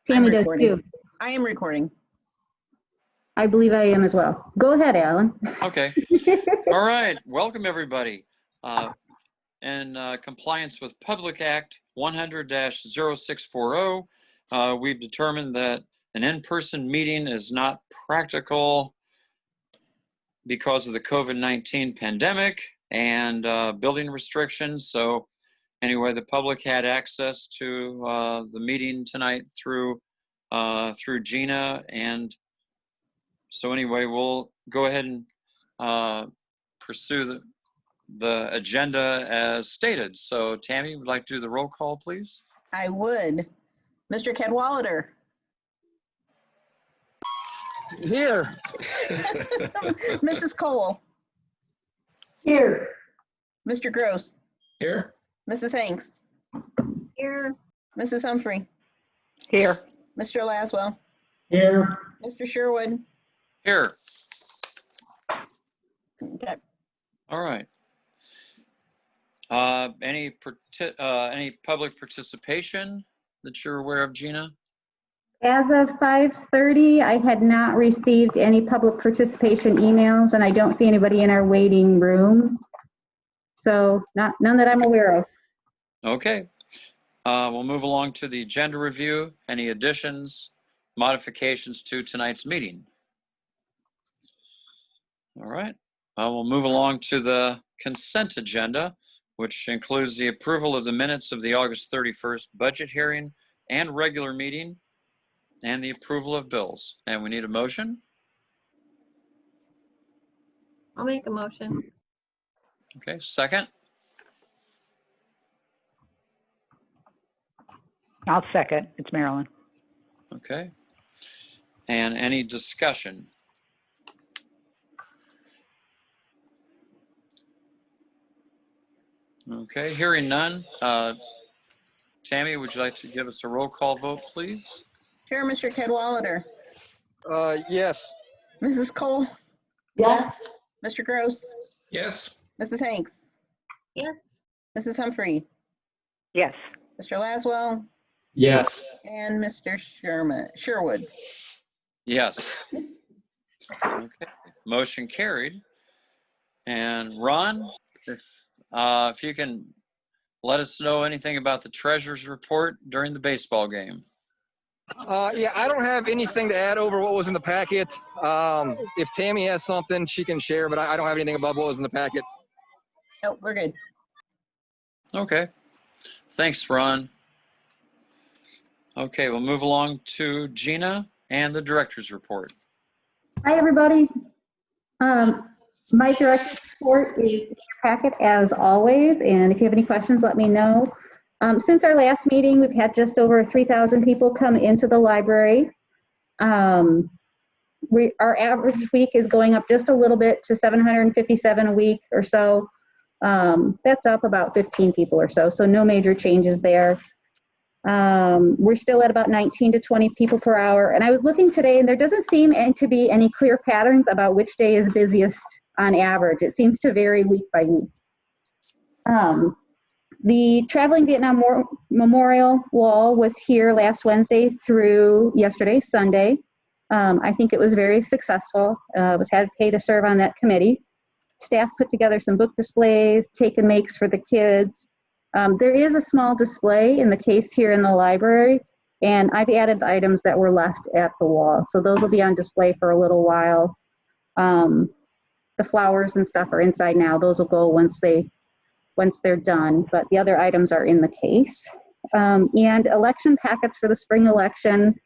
Tammy does too. I am recording. I believe I am as well. Go ahead, Alan. Okay. All right. Welcome, everybody. In compliance with Public Act 100-0640, we've determined that an in-person meeting is not practical because of the COVID-19 pandemic and building restrictions. So anyway, the public had access to the meeting tonight through Gina, and so anyway, we'll go ahead and pursue the agenda as stated. So Tammy, would like to do the roll call, please? I would. Mr. Cadwallader. Here. Mrs. Cole. Here. Mr. Gross. Here. Mrs. Hanks. Here. Mrs. Humphrey. Here. Mr. Laswell. Here. Mr. Sherwood. Here. Okay. All right. Any public participation that you're aware of, Gina? As of 5:30, I had not received any public participation emails, and I don't see anybody in our waiting room. So none that I'm aware of. Okay. We'll move along to the agenda review. Any additions, modifications to tonight's meeting? All right. We'll move along to the consent agenda, which includes the approval of the minutes of the August 31st budget hearing and regular meeting, and the approval of bills. And we need a motion. I'll make a motion. Okay, second. I'll second. It's Marilyn. Okay. And any discussion? Okay, hearing none. Tammy, would you like to give us a roll call vote, please? Sure, Mr. Cadwallader. Yes. Mrs. Cole. Yes. Mr. Gross. Yes. Mrs. Hanks. Yes. Mrs. Humphrey. Yes. Mr. Laswell. Yes. And Mr. Sherwood. Yes. Okay, motion carried. And Ron, if you can let us know anything about the treasurer's report during the baseball game. Yeah, I don't have anything to add over what was in the packet. If Tammy has something, she can share, but I don't have anything above what was in the packet. Nope, we're good. Okay. Thanks, Ron. Okay, we'll move along to Gina and the director's report. Hi, everybody. My director's report is in your packet as always, and if you have any questions, let me know. Since our last meeting, we've had just over 3,000 people come into the library. Our average week is going up just a little bit to 757 a week or so. That's up about 15 people or so, so no major changes there. We're still at about 19 to 20 people per hour. And I was looking today, and there doesn't seem to be any clear patterns about which day is busiest on average. It seems to vary week by week. The Traveling Vietnam Memorial Wall was here last Wednesday through yesterday, Sunday. I think it was very successful. Was had paid to serve on that committee. Staff put together some book displays, take and makes for the kids. There is a small display in the case here in the library, and I've added the items that were left at the wall. So those will be on display for a little while. The flowers and stuff are inside now. Those will go once they're done, but the other items are in the case. And election packets for the spring election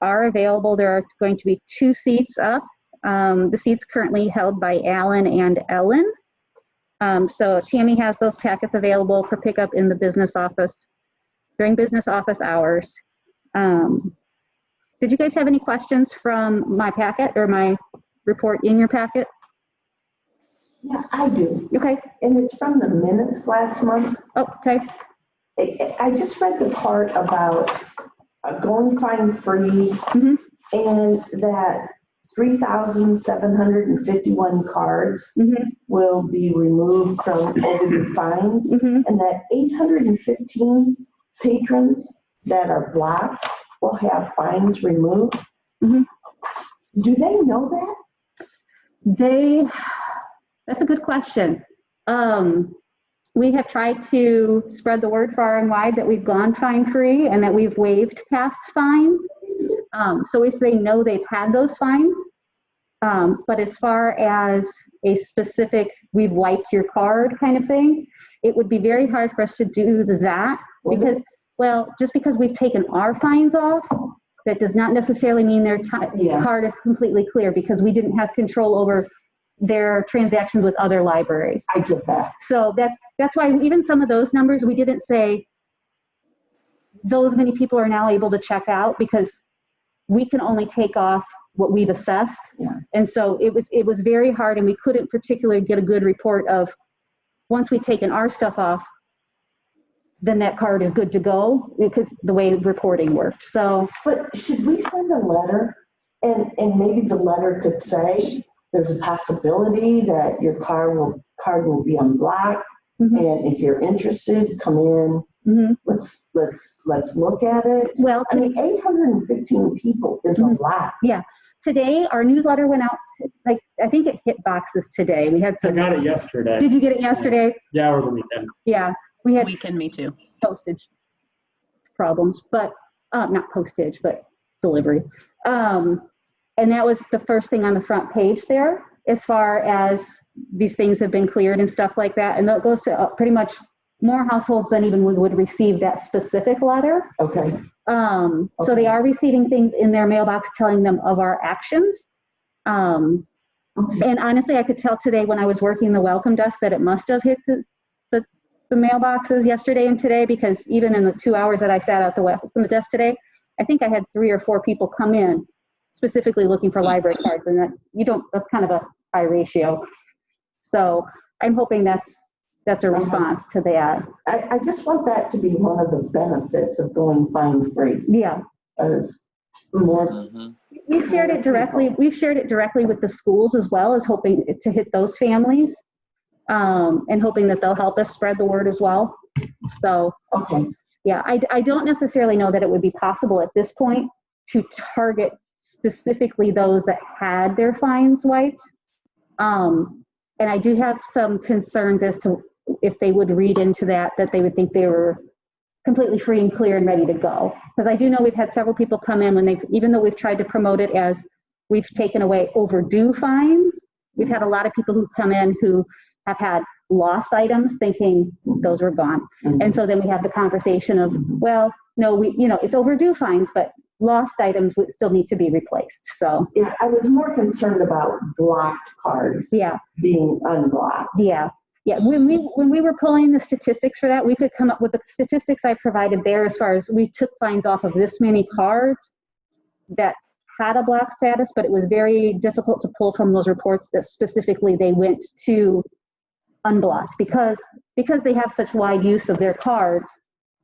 are available. There are going to be 2 seats up. The seats currently held by Alan and Ellen. So Tammy has those packets available for pickup in the business office during business office hours. Did you guys have any questions from my packet or my report in your packet? Yeah, I do. Okay. And it's from the minutes last month. Oh, okay. I just read the part about going fine free and that 3,751 cards will be removed from overdue fines, and that 815 patrons that are blocked will have fines removed. Mhm. Do they know that? That's a good question. We have tried to spread the word far and wide that we've gone fine-free and that we've waived past fines. So if they know they've had those fines, but as far as a specific, we've wiped your card kind of thing, it would be very hard for us to do that because, well, just because we've taken our fines off, that does not necessarily mean their card is completely clear because we didn't have control over their transactions with other libraries. I get that. So that's why even some of those numbers, we didn't say those many people are now able to check out because we can only take off what we've assessed. Yeah. And so it was very hard and we couldn't particularly get a good report of once we've taken our stuff off, then that card is good to go because the way reporting worked. So, But should we send a letter and maybe the letter could say, there's a possibility that your card will be unblocked. Mhm. And if you're interested, come in. mhm. Let's look at it. Well, I mean, 815 people is a lot. today our newsletter went out, I think it hit boxes today. We had I some. got it yesterday. Did you get it yesterday? Yeah, over the weekend. Yeah, we had Weekend, me too. postage problems, but not postage, but delivery. And that was the first thing on the front page there, as far as these things have been cleared and stuff like that. And that goes to pretty much more households than even would receive that specific letter. Okay. So they are receiving things in their mailbox telling them of our actions. Okay. And honestly, I could tell today when I was working the welcome desk that it must have hit the mailboxes yesterday and today, because even in the 2 hours that I sat at the welcome desk today, I think I had 3 or 4 people come in specifically looking for library cards, and that's kind of a high ratio. So I'm hoping that's a response to that. I just want that to be one of the benefits of going fine-free. Yeah. As more. Mhm. We've shared it directly with the schools as well, as hoping to hit those families, and hoping that they'll help us spread the word as well. So, Okay. yeah, I don't necessarily know that it would be possible at this point to target specifically those that had their fines wiped. And I do have some concerns as to if they would read into that they would think they were completely free and clear and ready to go. Because I do know we've had several people come in even though we've tried to promote it as we've taken away overdue fines, we've had a lot of people who come in who have had lost items thinking those were gone. Mhm. And so then we have the conversation of, well, no, it's overdue fines, but lost items would still need to be replaced. So, Yeah, I was more concerned about blocked cards yeah. being unblocked. Yeah. When we were pulling the statistics for that, we could come up with the statistics I provided there as far as we took fines off of this many cards that had a block status, but it was very difficult to pull from those reports that specifically they went to unblocked because they have such wide use of their cards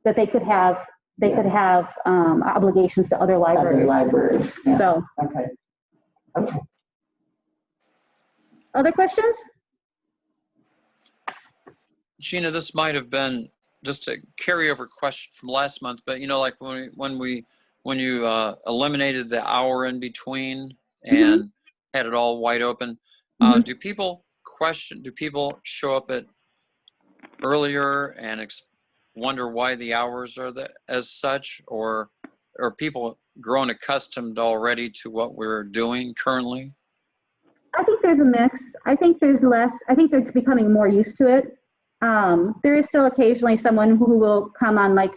that they could have obligations to other libraries. Other libraries. Yeah. So, Okay. other questions? Gina, this might have been just a carryover question from last month, but like when you eliminated the hour in between and had it all wide open, do people show up at earlier and wonder why the hours are as such, or are people grown accustomed already to what we're doing currently? I think there's a mix. I think there's less. I think they're becoming more used to it. There is still occasionally someone who will come on like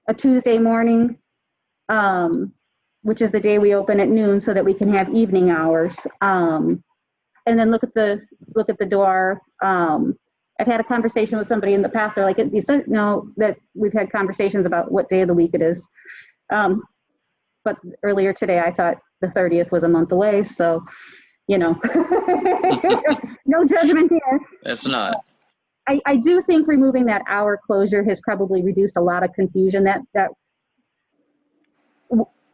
a Tuesday morning, which is the day we open at noon, so that we can have evening hours, and then look at the door. I've had a conversation with somebody in the past. They're like, you said no, that we've had conversations about what day of the week it is. But earlier today, I thought the 30th was a month away. So, no judgment here. It's not. I do think removing that hour closure has probably reduced a lot of confusion. That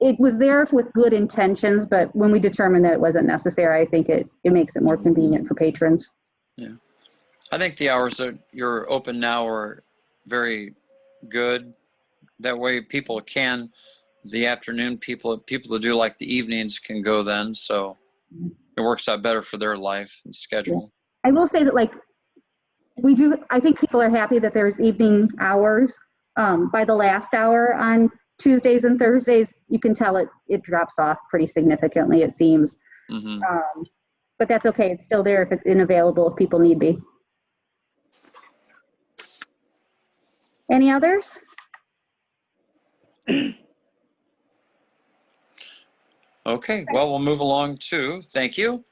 it was there with good intentions, but when we determined that it wasn't necessary, I think it makes it more convenient for patrons. Yeah. I think the hours that you're open now are very good. That way people can the afternoon. People that do like the evenings can go then, so it works out better for their life and schedule. I will say that, like, I think people are happy that there's evening hours. By the last hour on Tuesdays and Thursdays, you can tell it drops off pretty significantly, it seems. Mm-hmm. But that's okay. It's still there if it's unavailable if people need be. Any others? Okay, well, we'll move along to, thank you.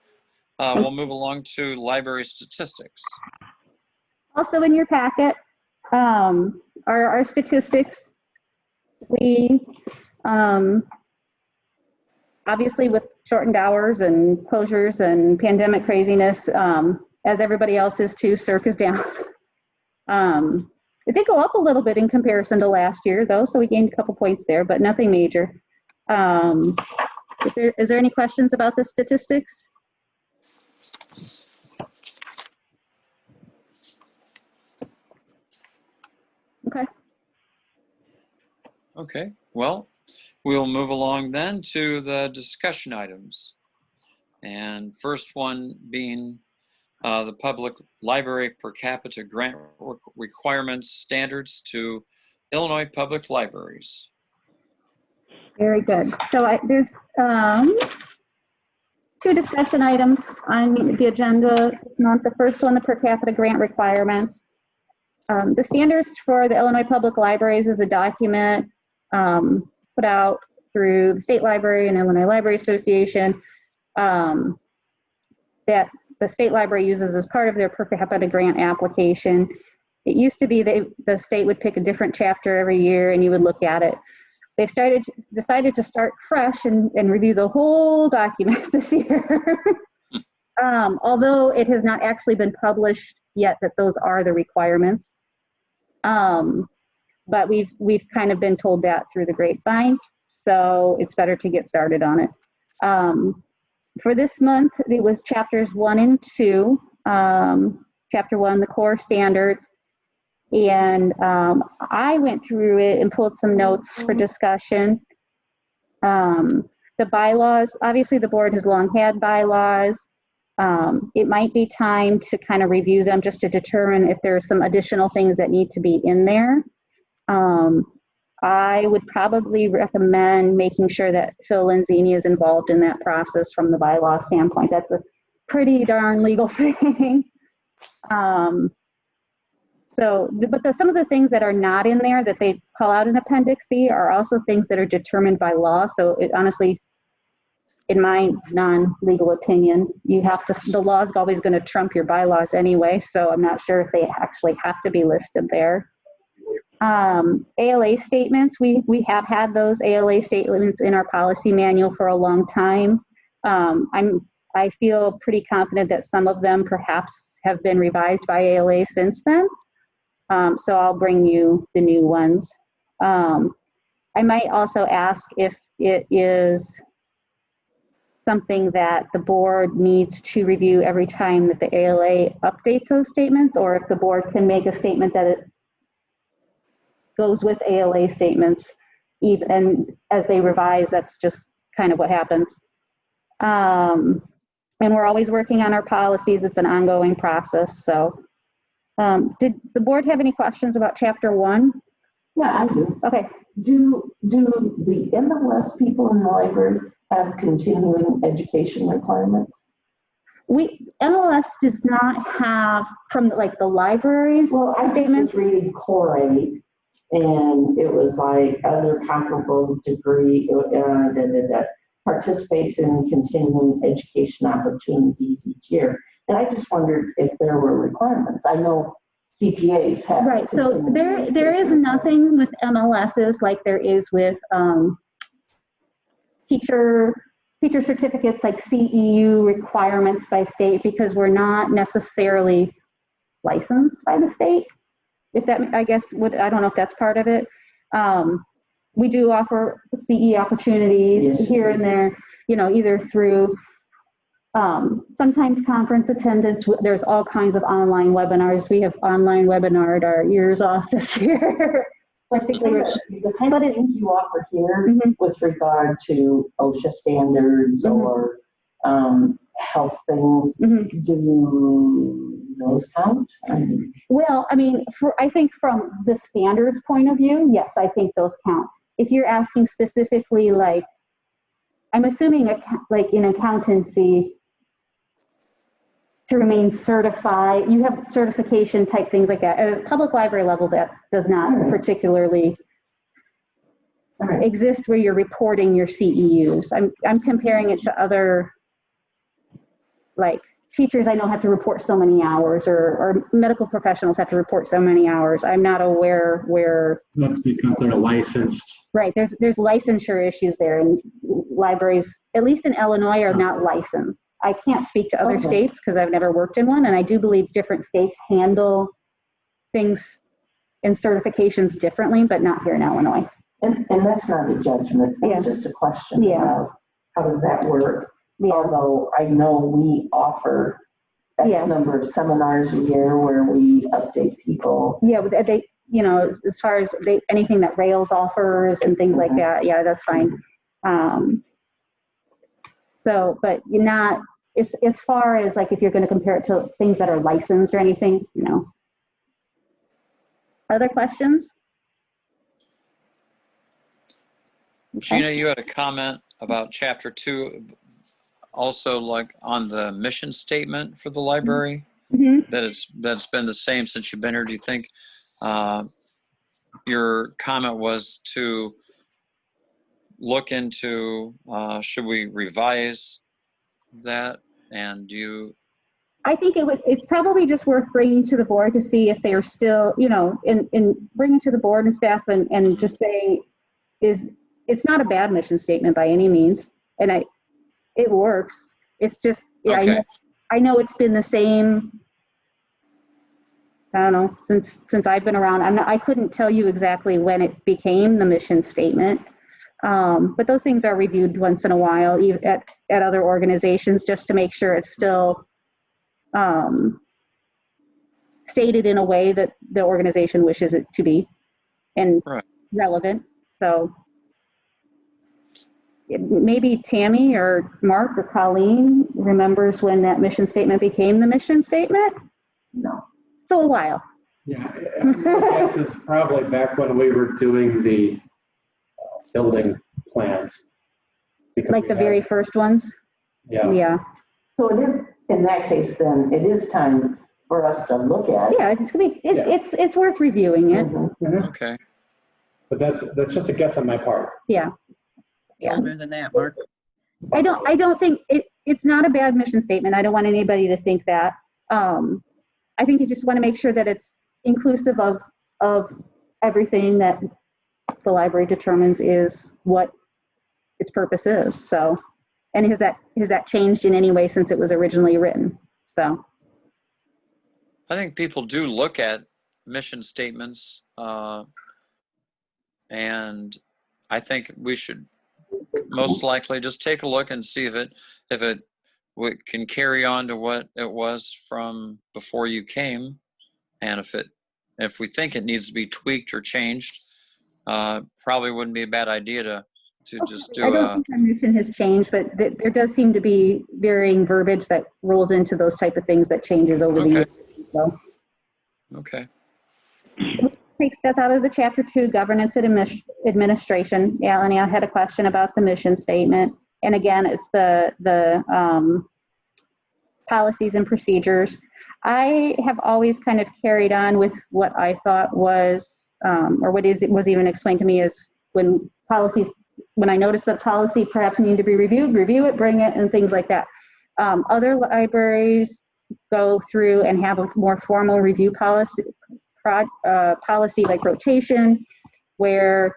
We'll move along to library statistics. Also in your packet are our statistics. We, obviously with shortened hours and closures and pandemic craziness, as everybody else is too, CERC is down. It did go up a little bit in comparison to last year though, so we gained a couple points there, but nothing major. Is there any questions about the statistics? Okay. Okay, well, we'll move along then to the discussion items. And first one being the public library per capita grant requirements standards to Illinois public libraries. Very good. So there's two discussion items on the agenda this month. The first one, the per capita grant requirements. The standards for the Illinois Public Libraries is a document put out through the State Library and Illinois Library Association that the State Library uses as part of their per capita grant application. It used to be that the state would pick a different chapter every year and you would look at it. They've decided to start fresh and review the whole document this year. Although it has not actually been published yet that those are the requirements. But we've kind of been told that through the grapevine, so it's better to get started on it. For this month, it was chapters 1 and 2. Chapter 1, the core standards. And I went through it and pulled some notes for discussion. The bylaws, obviously the board has long had bylaws. It might be time to kind of review them just to determine if there are some additional things that need to be in there. I would probably recommend making sure that Phil Lenzini is involved in that process from the bylaw standpoint. That's a pretty darn legal thing. Some of the things that are not in there that they call out in Appendix C are also things that are determined by law. So it honestly, in my non-legal opinion, the law is always going to trump your bylaws anyway. So I'm not sure if they actually have to be listed there. ALA statements, we have had those ALA statements in our policy manual for a long time. I feel pretty confident that some of them perhaps have been revised by ALA since then. So I'll bring you the new ones. I might also ask if it is something that the board needs to review every time that the ALA updates those statements, or if the board can make a statement that it goes with ALA statements, even as they revise. That's just kind of what happens. And we're always working on our policies. It's an ongoing process. So did the board have any questions about chapter 1? Yeah, I do. Okay. Do the MLS people in the library have continuing education requirements? MLS does not have, from like the libraries statements. I was reading Core 8, and it was like other comparable degree participates in continuing education opportunities each year. And I just wondered if there were requirements. I know CPAs have. Right, so there is nothing with MLSs like there is with teacher certificates, like CEU requirements by state, because we're not necessarily licensed by the state. If that, I don't know if that's part of it. We do offer CE opportunities here and there, either through sometimes conference attendance. There's all kinds of online webinars. We have online webinared our ears off this year. particularly. The kind of things you offer here Mhm. with regard to OSHA standards Mhm. or health things, Mhm. do those count? Well, I mean, I think from the standards point of view, yes, I think those count. If you're asking specifically, like, I'm assuming like in accountancy, to remain certified, you have certification type things like that. At a public library level, that does not particularly All right. exist where you're reporting your CEUs. I'm comparing it to other, like, teachers I know have to report so many hours, or medical professionals have to report so many hours. I'm not aware where. That's because they're licensed. Right, there's licensure issues there, and libraries, at least in Illinois, are not licensed. I can't speak to other Okay. states because I've never worked in one, and I do believe different states handle things and certifications differently, but not here in Illinois. And that's not a judgment, Yeah. it's just a question Yeah. about how does that work? Yeah. Although I know we offer X Yeah. number of seminars a year where we update people. Yeah, but they, you know, as far as anything that Rails offers and things like that, yeah, that's fine. So, but you're not, as far as like if you're going to compare it to things that are licensed or anything, no. Other questions? Gina, you had a comment about chapter 2, also like on the mission statement for the library, Mm-hmm. that's been the same since you've been here. Do you think your comment was to look into, should we revise that? And do you? I think it's probably just worth bringing to the board to see if they're still, you know, in bringing to the board and staff and just saying, it's not a bad mission statement by any means. And it works. It's just, yeah, Okay. I know it's been the same, I don't know, since I've been around. I couldn't tell you exactly when it became the mission statement. But those things are reviewed once in a while at other organizations just to make sure it's still stated in a way that the organization wishes it to be and Right. relevant. So maybe Tammy or Mark or Colleen remembers when that mission statement became the mission statement. No. So a while. Yeah, my guess is probably back when we were doing the building plans. Because Like we the had- very first ones. Yeah, Yeah. So it is, in that case, then, it is time for us to look at it. Yeah, it's gonna be, Yeah. it's worth reviewing it. Mhm. Okay. but that's just a guess on my part. Yeah. Yeah. Older than that, Mark. I don't think it's not a bad mission statement. I don't want anybody to think that. I think you just want to make sure that it's inclusive of everything that the library determines is what its purpose is. So, and has that changed in any way since it was originally written? So, I think people do look at mission statements, and I think we should most likely just take a look and see if it can carry on to what it was from before you came, and if we think it needs to be tweaked or changed, probably wouldn't be a bad idea to just I do don't think our mission has changed, but there does seem to be varying verbiage that rolls into those type of things that changes over the years. So. Okay. Takes that out of the chapter 2, governance and administration. Alan, I had a question about the mission statement. And again, it's the policies and procedures. I have always kind of carried on with what I thought was, or was even explained to me is when I notice that policy perhaps need to be reviewed, review it, bring it, and things like that. Other libraries go through and have a more formal review policy like rotation, where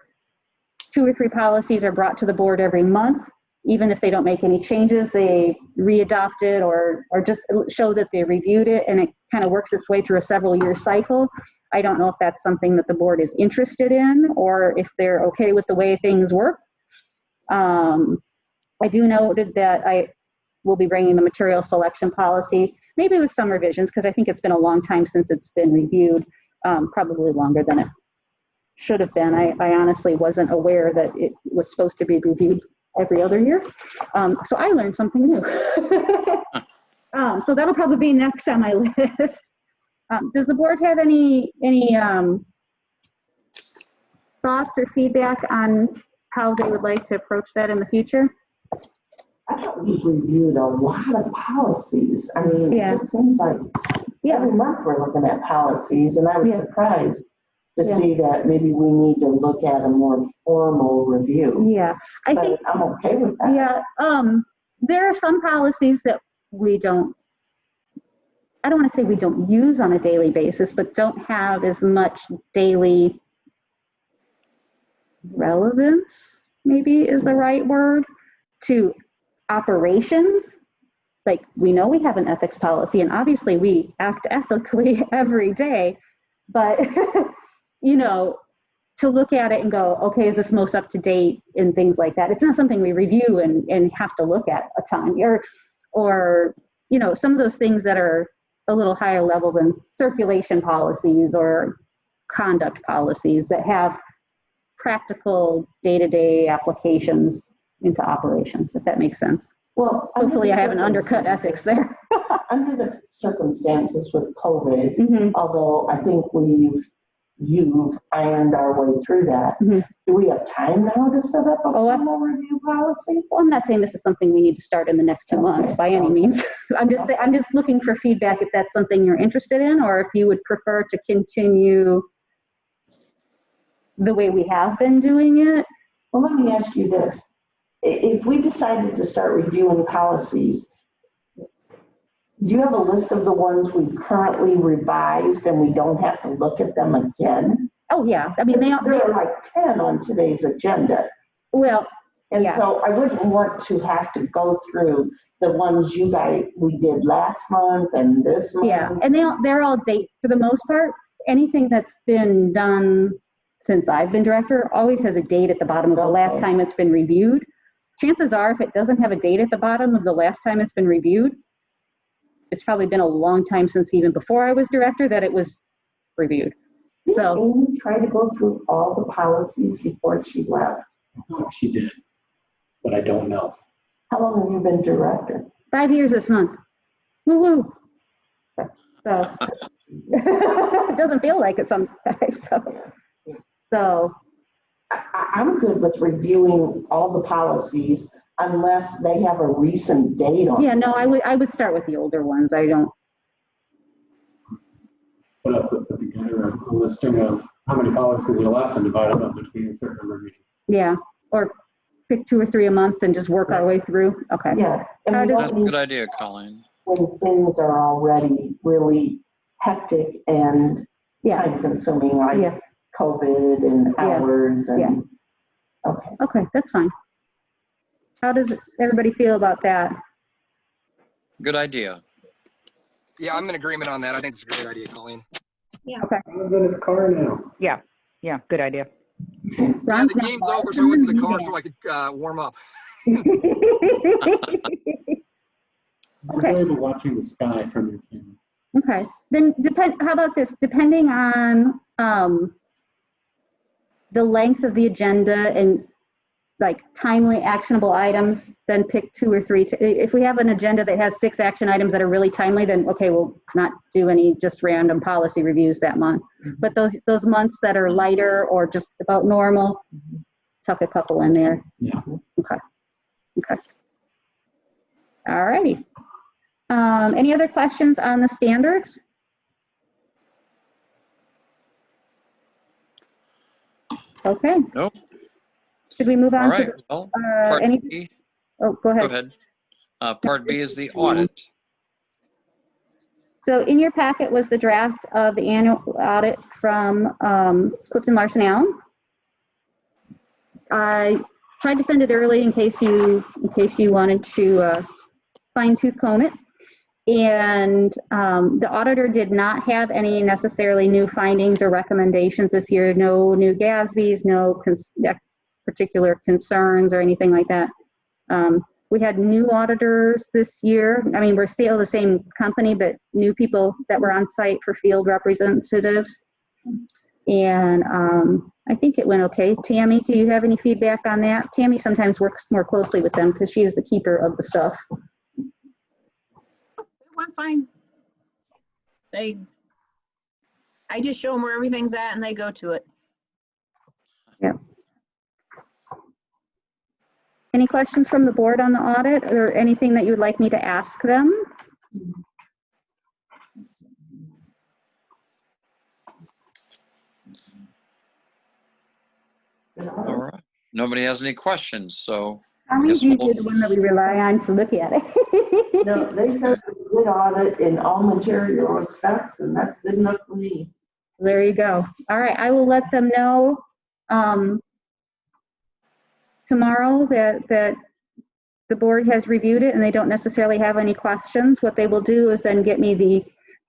2 or 3 policies are brought to the board every month. Even if they don't make any changes, they re-adopt it or just show that they reviewed it, and it kind of works its way through a several-year cycle. I don't know if that's something that the board is interested in or if they're okay with the way things work. I do know that I will be bringing the material selection policy, maybe with some revisions, because I think it's been a long time since it's been reviewed. Probably longer than it should have been. I honestly wasn't aware that it was supposed to be reviewed every other year. So I learned something new. So that'll probably be next on my list. Does the board have any thoughts or feedback on how they would like to approach that in the future? I thought we reviewed a lot of policies. I mean, Yeah. it just seems like every month we're looking at policies, and I was surprised to see that maybe we need to look at a more formal review. Yeah, I But think, I'm okay with that. yeah, there are some policies that we don't, I don't want to say we don't use on a daily basis, but don't have as much daily relevance, maybe is the right word, to operations. Like, we know we have an ethics policy, and obviously we act ethically every day, but you know, to look at it and go, okay, is this most up to date and things like that? It's not something we review and have to look at a ton, or you know, some of those things that are a little higher level than circulation policies or conduct policies that have practical day-to-day applications into operations, if that makes sense. Well, Hopefully I haven't undercut ethics there. Under the circumstances with COVID, although I think you've ironed our way through that, do we have time now to set up a formal review policy? Well, I'm not saying this is something we need to start in the next 2 months by any means. I'm just looking for feedback if that's something you're interested in, or if you would prefer to continue the way we have been doing it. Well, let me ask you this. If we decided to start reviewing policies, do you have a list of the ones we've currently revised and we don't have to look at them again? Oh, yeah. I mean, there are like 10 on today's agenda. Well, and so I wouldn't want to have to go through the ones we did last month and this month. Yeah, and they're all date for the most part. Anything that's been done since I've been director always has a date at the bottom of the last time it's been reviewed. Chances are, if it doesn't have a date at the bottom of the last time it's been reviewed, it's probably been a long time since even before I was director that it was reviewed. Did Amy try to go through all the policies before she left? She did, but I don't know. How long have you been director? 5 years this month. Woo-woo. So it doesn't feel like it sometimes. So I'm good with reviewing all the policies unless they have a recent date on. Yeah, no, I would start with the older ones. I don't. Put together a listing of how many policies are left and divide them up between a certain number of meetings. Yeah, or pick 2 or 3 a month and just work our way through. Okay. Yeah. That's a good idea, Colleen. When things are already really hectic and time consuming, like COVID and hours and Okay, that's fine. How does everybody feel about that? Good idea. Yeah, I'm in agreement on that. I think it's a great idea, Colleen. Yeah. Okay. I'm in his car now. Yeah, good idea. Ron's the not game's far. over, so I went to the car so I could warm up. I enjoyed watching the sky from your camera. Okay, then how about this? Depending on the length of the agenda and like timely actionable items, then pick 2 or 3. If we have an agenda that has 6 action items that are really timely, then okay, we'll not do any just random policy reviews that month. But those months that are lighter or just about normal, tuck a couple in there. Yeah. Okay. All righty. Any other questions on the standards? Okay. Nope. Should we move on All right. to Well, the, part any? B. Oh, go ahead. Go ahead. Part B is the audit. So in your packet was the draft of the annual audit from Clifton Larson Allen. I tried to send it early in case you wanted to fine tooth comb it. And the auditor did not have any necessarily new findings or recommendations this year. No new GASBs, no particular concerns or anything like that. We had new auditors this year. I mean, we're still the same company, but new people that were on site for field representatives. And I think it went okay. Tammy, do you have any feedback on that? Tammy sometimes works more closely with them because she is the keeper of the stuff. It went fine. I just show them where everything's at and they go to it. Any questions from the board on the audit or anything that you would like me to ask them? All right. Nobody has any questions, so Tommy's Yes, we'll- usually the one that we rely on to look at it. No, they said it was a good audit in all material respects, and that's good enough for me. There you go. All right, I will let them know tomorrow that the board has reviewed it and they don't necessarily have any questions. What they will do is then get me the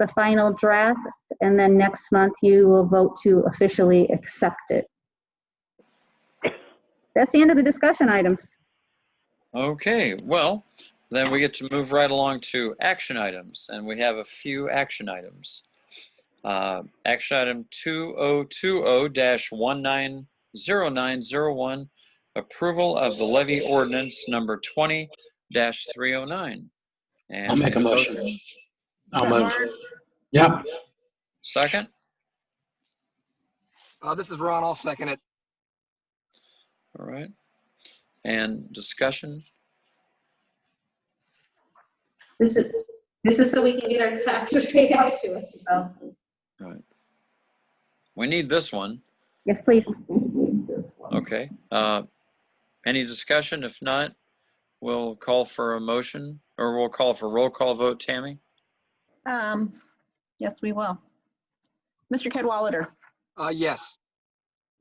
final draft, and then next month you will vote to officially accept it. That's the end of the discussion items. Okay, well, then we get to move right along to action items, and we have a few action items. Action item 2020-190901, approval of the levy ordinance number 20-309. And I'll make a motion. I'll move. Mark, Yep. Second? This is Ron. I'll second it. All right. And discussion? This is so we can get our taxes paid out to us, so. All right. We need this one. Yes, please. Okay. Any discussion? If not, we'll call for a motion, or we'll call for roll call vote. Tammy? yes, we will. Mr. Cadwalader, Yes.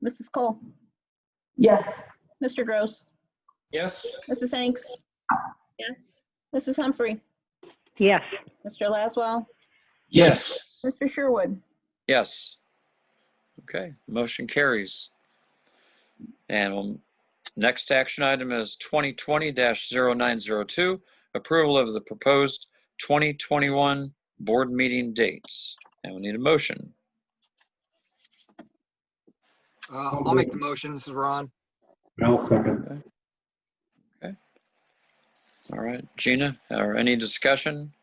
Mrs. Cole, Yes. Mr. Gross, Yes. Mrs. Hanks, Yes. Mrs. Humphrey, Yes. Mr. Laswell, Yes. Mr. Sherwood. Yes. Okay, motion carries. And next action item is 2020-0902, approval of the proposed 2021 board meeting dates. And we need a motion. I'll make the motion. This is Ron. I'll second. All right, Gina, or any discussion?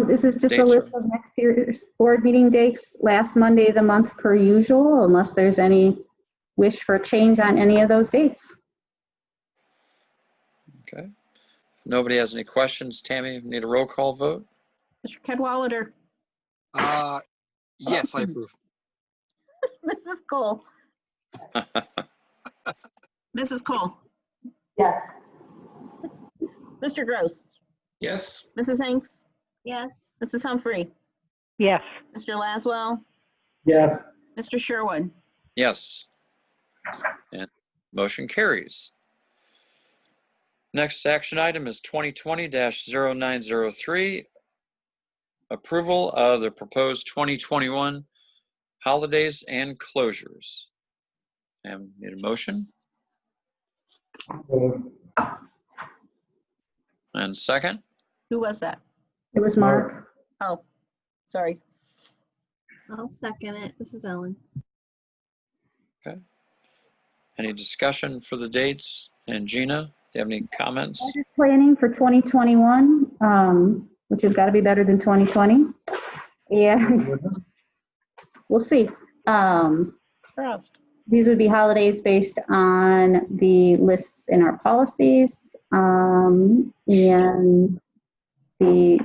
This is just a Dates list are- of next year's board meeting dates, last Monday of the month per usual, unless there's any wish for change on any of those dates. Okay. If nobody has any questions, Tammy, need a roll call vote? Mr. Cadwalader, Yes, I approve. Mrs. Cole, Mrs. Cole, Yes. Mr. Gross, Yes. Mrs. Hanks, Yes. Mrs. Humphrey, Yes. Mr. Laswell, Yes. Mr. Sherwood. Yes. And motion carries. Next action item is 2020-0903, approval of the proposed 2021 holidays and closures. And need a motion? And second? Who was that? It was Mark. Oh, sorry. I'll second it. This is Ellen. Any discussion for the dates? And Gina, do you have any comments? Budget planning for 2021, which has got to be better than 2020. And we'll see. Crossed. These would be holidays based on the lists in our policies, and the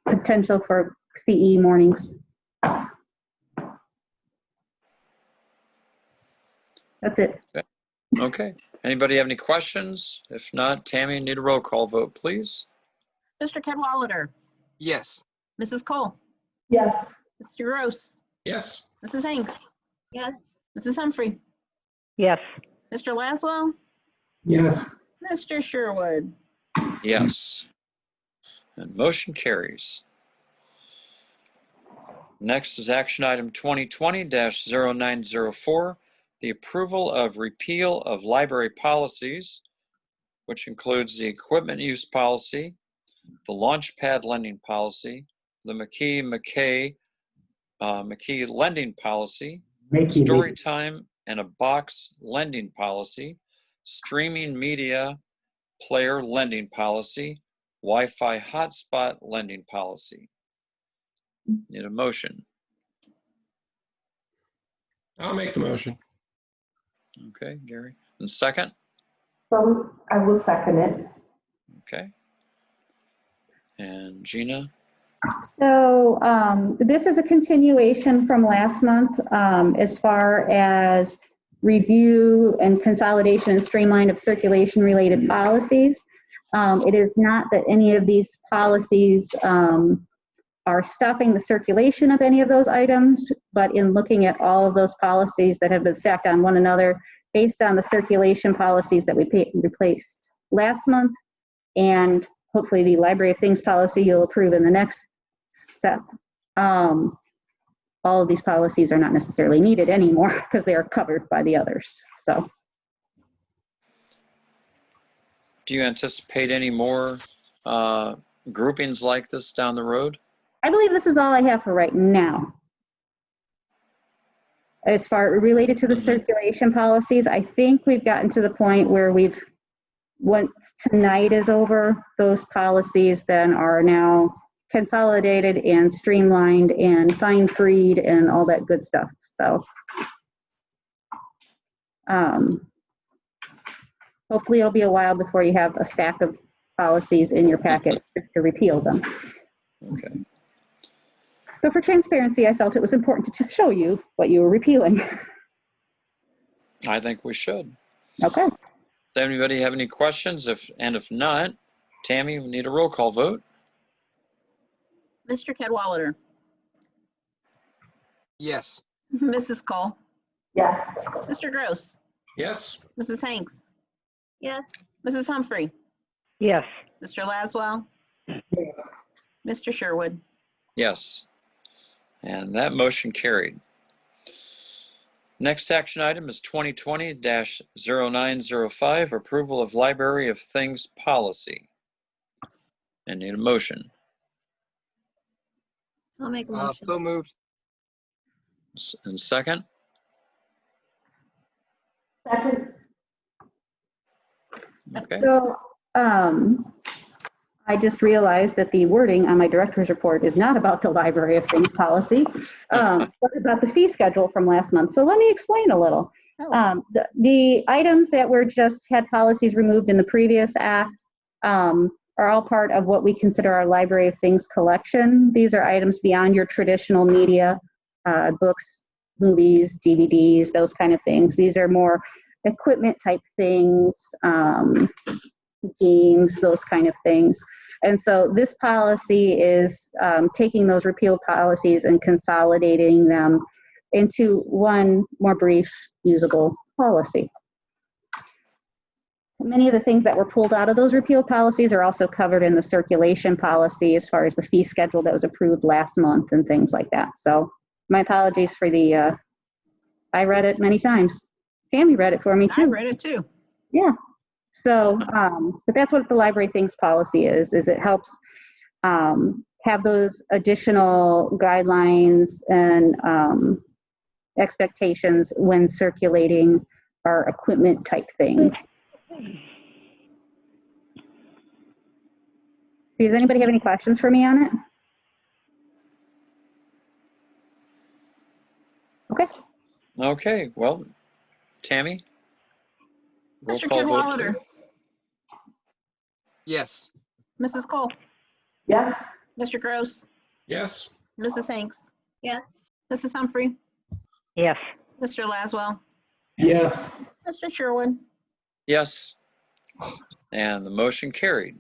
potential for CE mornings. That's it. Okay. Anybody have any questions? If not, Tammy, need a roll call vote, please. Mr. Cadwalader, Yes. Mrs. Cole, Yes. Mr. Gross, Yes. Mrs. Hanks, Yes. Mrs. Humphrey, Yes. Mr. Laswell, Yes. Mr. Sherwood. Yes. And motion carries. Next is action item 2020-0904, the approval of repeal of library policies, which includes the equipment use policy, the launchpad lending policy, the McKee lending policy, story time and a box lending policy, streaming media player lending policy, Wi-Fi hotspot lending policy. Need a motion. I'll make the motion. Okay, Gary. And second? So I will second it. Okay. And Gina? So this is a continuation from last month as far as review and consolidation and streamline of circulation related policies. It is not that any of these policies are stopping the circulation of any of those items, but in looking at all of those policies that have been stacked on one another based on the circulation policies that we replaced last month, and hopefully the Library of Things policy you'll approve in the next step. All of these policies are not necessarily needed anymore because they are covered by the others. So, Do you anticipate any more groupings like this down the road? I believe this is all I have for right now. As far related to the circulation policies, I think we've gotten to the point where once tonight is over, those policies then are now consolidated and streamlined and fine-freed and all that good stuff. So hopefully it'll be a while before you have a stack of policies in your packet just to repeal them. Okay. But for transparency, I felt it was important to show you what you were repealing. I think we should. Okay. Does anybody have any questions? If not, Tammy, we need a roll call vote. Mr. Cadwalader, Yes. Mrs. Cole, Yes. Mr. Gross, Yes. Mrs. Hanks, Yes. Mrs. Humphrey, Yes. Mr. Laswell, Yes. Mr. Sherwood. Yes. And that motion carried. Next action item is 2020-0905, approval of Library of Things policy. And need a motion. I'll make a motion. So moved. And second? Second. Okay. So I just realized that the wording on my director's report is not about the Library of Things policy, but about the fee schedule from last month. So let me explain a little. The items that were just had policies removed in the previous act are all part of what we consider our Library of Things collection. These are items beyond your traditional media, books, movies, DVDs, those kind of things. These are more equipment type things, games, those kind of things. And so this policy is taking those repealed policies and consolidating them into one more brief, usable policy. Many of the things that were pulled out of those repealed policies are also covered in the circulation policy as far as the fee schedule that was approved last month and things like that. So my apologies for the, I read it many times. Tammy read it for me too. I read it too. Yeah. So, but that's what the Library Things policy is it helps have those additional guidelines and expectations when circulating our equipment type things. Does anybody have any questions for me on it? Okay. Okay, well, Tammy? Roll Mr. call vote, Cadwalader, please. Yes. Mrs. Cole, Yes. Mr. Gross, Yes. Mrs. Hanks, Yes. Mrs. Humphrey, Yes. Mr. Laswell, Yes. Mr. Sherwood. Yes. And the motion carried.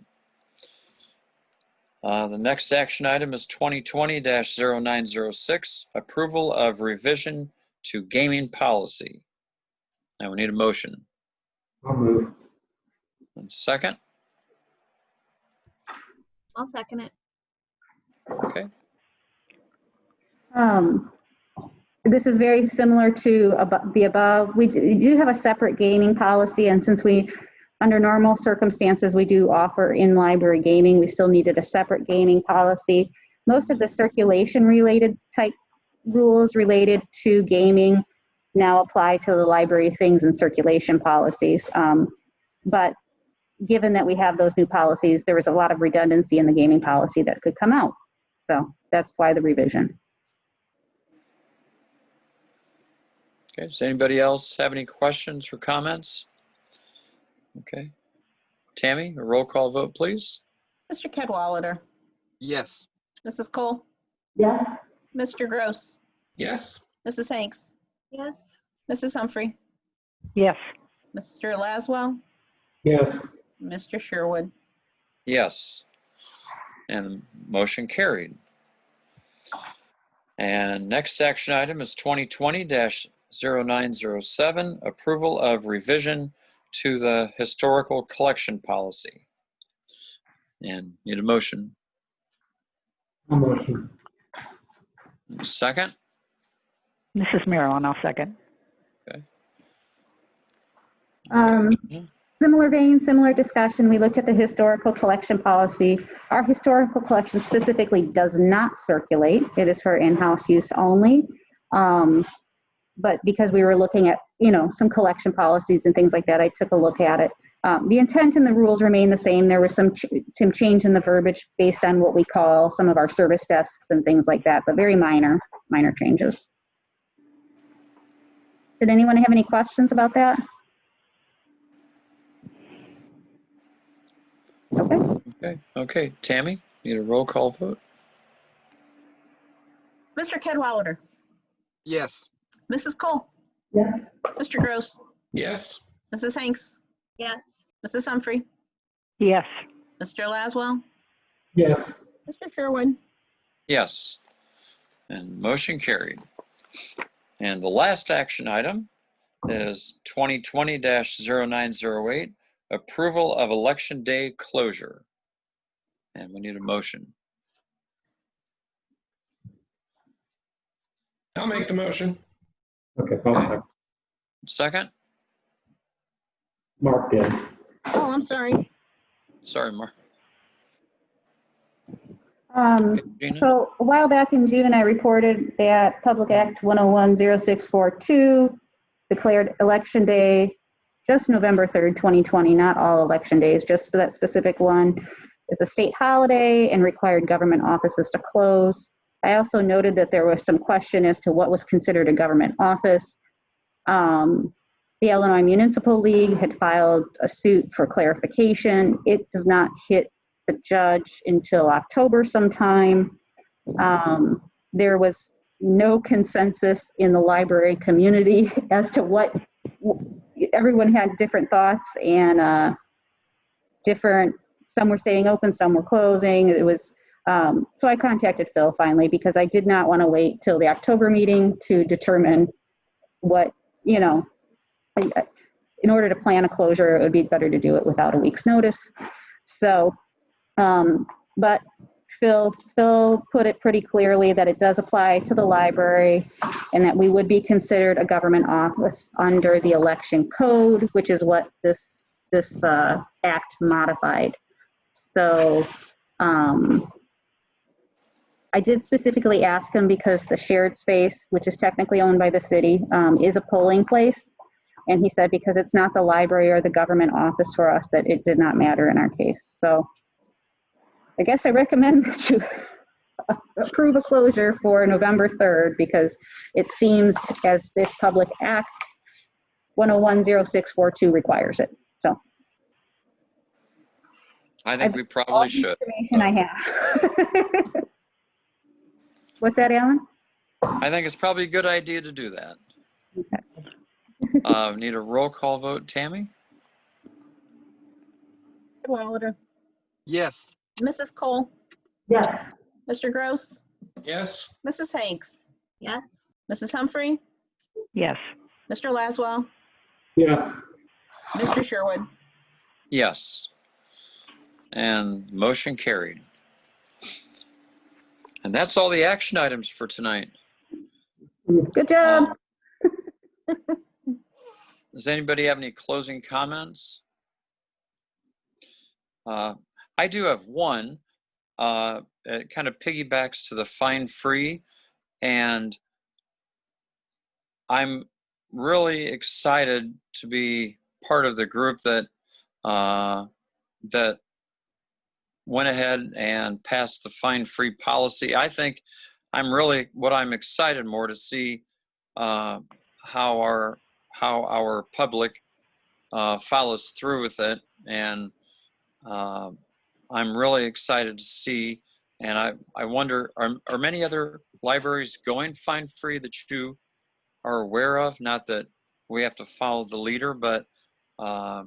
The next action item is 2020-0906, approval of revision to gaming policy. Now we need a motion. I'll move. And second? I'll second it. Okay. This is very similar to the above. We do have a separate gaming policy, and since under normal circumstances, we do offer in-library gaming, we still needed a separate gaming policy. Most of the circulation-related type rules related to gaming now apply to the library things and circulation policies. But given that we have those new policies, there was a lot of redundancy in the gaming policy that could come out. So that's why the revision. Okay, does anybody else have any questions or comments? Okay. Tammy, a roll call vote, please. Mr. Cadwalader, Yes. Mrs. Cole, Yes. Mr. Gross, Yes. Mrs. Hanks, Yes. Mrs. Humphrey, Yes. Mr. Laswell, Yes. Mr. Sherwood. Yes. And the motion carried. And next action item is 2020-0907, approval of revision to the historical collection policy. And need a motion. A motion. Second? Mrs. Marilyn, I'll second. Similar vein, similar discussion. We looked at the historical collection policy. Our historical collection specifically does not circulate. It is for in-house use only. But because we were looking at, some collection policies and things like that, I took a look at it. The intent and the rules remain the same. There was some change in the verbiage based on what we call some of our service desks and things like that, but very minor changes. Did anyone have any questions about that? Okay. Tammy, need a roll call vote? Mr. Cadwalader, Yes. Mrs. Cole, Yes. Mr. Gross, Yes. Mrs. Hanks, Yes. Mrs. Humphrey, Yes. Mr. Laswell, Yes. Mr. Sherwood. Yes. And motion carried. And the last action item is 2020-0908, approval of election day closure. And we need a motion. I'll make the motion. Okay, I'll second. Second? Mark did. Oh, I'm sorry. Sorry, Mark. Gina? So a while back in June, I reported that Public Act 1010642 declared Election Day just November 3rd, 2020, not all election days, just for that specific one, is a state holiday and required government offices to close. I also noted that there was some question as to what was considered a government office. The Illinois Municipal League had filed a suit for clarification. It does not hit the judge until October sometime. There was no consensus in the library community as to what everyone had different thoughts and some were staying open, some were closing. It was, so I contacted Phil finally because I did not want to wait till the October meeting to determine what, in order to plan a closure, it would be better to do it without a week's notice. So, but Phil put it pretty clearly that it does apply to the library and that we would be considered a government office under the election code, which is what this act modified. So I did specifically ask him because the shared space, which is technically owned by the city, is a polling place. And he said because it's not the library or the government office for us, that it did not matter in our case. So I guess I recommend that you approve a closure for November 3rd because it seems as if Public Act 1010642 requires it. So I think we probably should. Information I have. What's that, Alan? I think it's probably a good idea to do that. Okay. Need a roll call vote, Tammy? Cadwalader, Yes. Mrs. Cole, Yes. Mr. Gross, Yes. Mrs. Hanks, Yes. Mrs. Humphrey, Yes. Mr. Laswell, Yes. Mr. Sherwood. Yes. And motion carried. And that's all the action items for tonight. Good job. Does anybody have any closing comments? I do have one. It kind of piggybacks to the fine free, and I'm really excited to be part of the group that that went ahead and passed the fine-free policy. I think what I'm excited more to see how our public follows through with it, and I'm really excited to see. And I wonder, are many other libraries going fine-free that you are aware of? Not that we have to follow the leader, but I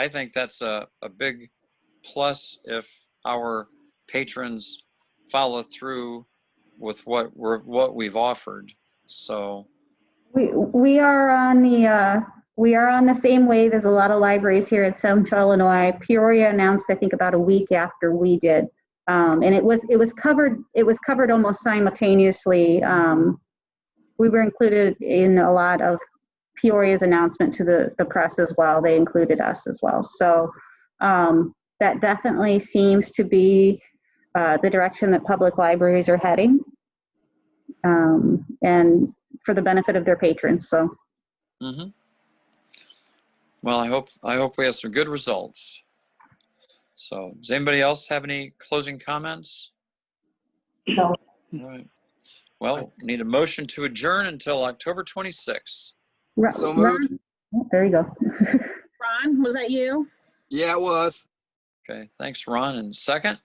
think that's a big plus if our patrons follow through with what we've offered. So We are on the same wave as a lot of libraries here in Central Illinois. Peoria announced, I think, about a week after we did, and it was covered almost simultaneously. We were included in a lot of Peoria's announcement to the press as well. They included us as well. So that definitely seems to be the direction that public libraries are heading, and for the benefit of their patrons. So. Mm-hmm. Well, I hope we have some good results. So does anybody else have any closing comments? No. All right. Well, need a motion to adjourn until October 26th. So moved. There you go. Ron, was that you? Yeah, it was. Okay, thanks, Ron. And second?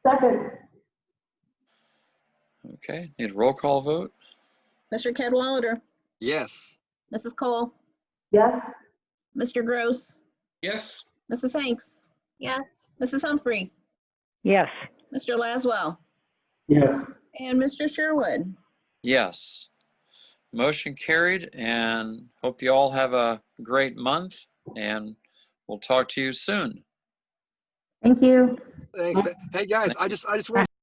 Second. Okay, need a roll call vote? Mr. Cadwalader, Yes. Mrs. Cole, Yes. Mr. Gross, Yes. Mrs. Hanks, Yes. Mrs. Humphrey, Yes. Mr. Laswell, Yes. and Mr. Sherwood. Yes. Motion carried, and hope you all have a great month, and we'll talk to you soon. Thank you. Thanks. Hey guys, I just want